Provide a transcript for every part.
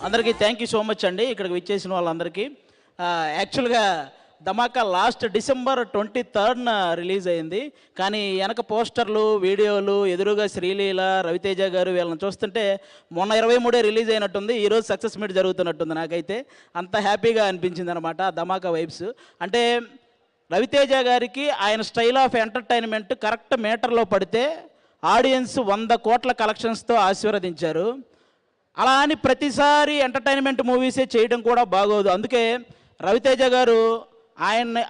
అందరికీ thank you so much అండి ఇక్కడికి విచ్చేసిన వాళ్ళందరికీ. యాక్చువల్గా ధమాకా లాస్ట్ డిసెంబర్ 23న రిలీజ్ అయింది. కానీ వెనక పోస్టర్లు, వీడియోలు, ఎదురుగా శ్రీలీల, రవితేజ గారు వీళ్ళని చూస్తుంటే మొన్న 23 రిలీజ్ అయినట్టుంది. ఈరోజు సక్సెస్ మీట్ జరుగుతున్నట్టుంది. నాకైతే అంత హ్యాపీగా అనిపించింది అనమాట ధమాకా వైబ్స్. అంటే రవితేజ గారికి ఆయన స్టైల్ ఆఫ్ ఎంటర్టైన్మెంట్ కరెక్ట్ మీటర్లో పడితే ఆడియన్స్ 100 కోట్ల కలెక్షన్స్తో ఆశీర్వదించారు. అలా అని ప్రతిసారి ఎంటర్టైన్మెంట్ మూవీసే చేయడం కూడా బాగోదు. అందుకే రవితేజ గారు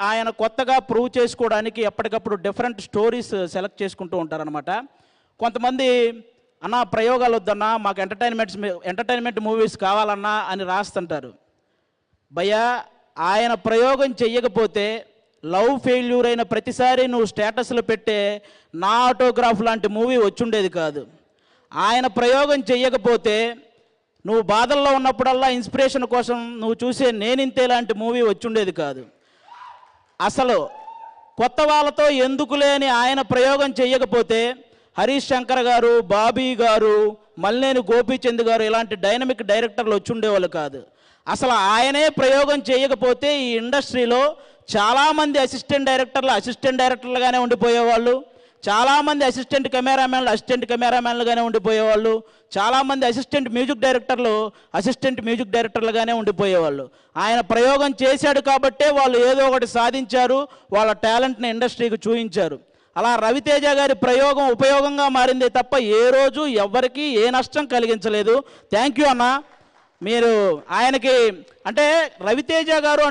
ఆయన కొత్తగా ప్రూవ్ చేసుకోవడానికి ఎప్పటికప్పుడు డిఫరెంట్ స్టోరీస్ సెలెక్ట్ చేసుకుంటూ ఉంటారనమాట. కొంతమంది అన్న ప్రయోగాలు వద్దన్నా, మాకు ఎంటర్టైన్మెంట్ మూవీస్ కావాలన్నా అని రాస్తుంటారు. భయ్యా, ఆయన ప్రయోగం చెయ్యకపోతే లవ్ ఫెయిల్యూర్ అయిన ప్రతిసారి నువ్వు స్టేటస్లు పెట్టే నా ఆటోగ్రాఫ్ లాంటి మూవీ వచ్చుండేది కాదు. ఆయన ప్రయోగం చెయ్యకపోతే నువ్వు బాధల్లో ఉన్నప్పుడల్లా ఇన్స్పిరేషన్ కోసం నువ్వు చూసే నేనింతే లాంటి మూవీ వచ్చుండేది కాదు. అసలు కొత్త వాళ్ళతో ఎందుకు లేని ఆయన ప్రయోగం చెయ్యకపోతే హరీష్ శంకర్ గారు, బాబీ గారు, మల్లేని గోపీచంద్ గారు ఇలాంటి డైనమిక్ డైరెక్టర్లు వచ్చుండేవాళ్ళు కాదు. అసలు ఆయనే ప్రయోగం చేయకపోతే ఈ ఇండస్ట్రీలో చాలామంది అసిస్టెంట్ డైరెక్టర్లుగానే ఉండిపోయేవాళ్ళు, చాలామంది అసిస్టెంట్ కెమెరామ్యాన్లుగానే ఉండిపోయేవాళ్ళు, చాలామంది అసిస్టెంట్ మ్యూజిక్ డైరెక్టర్లుగానే ఉండిపోయేవాళ్ళు. ఆయన ప్రయోగం చేశాడు కాబట్టే వాళ్ళు ఏదో ఒకటి సాధించారు, వాళ్ళ టాలెంట్ని ఇండస్ట్రీకి చూపించారు. అలా రవితేజ గారి ప్రయోగం ఉపయోగంగా మారిందే తప్ప ఏ రోజు ఎవ్వరికీ ఏ నష్టం కలిగించలేదు. థ్యాంక్ యూ అన్న. మీరు ఆయనకి అంటే రవితేజ గారు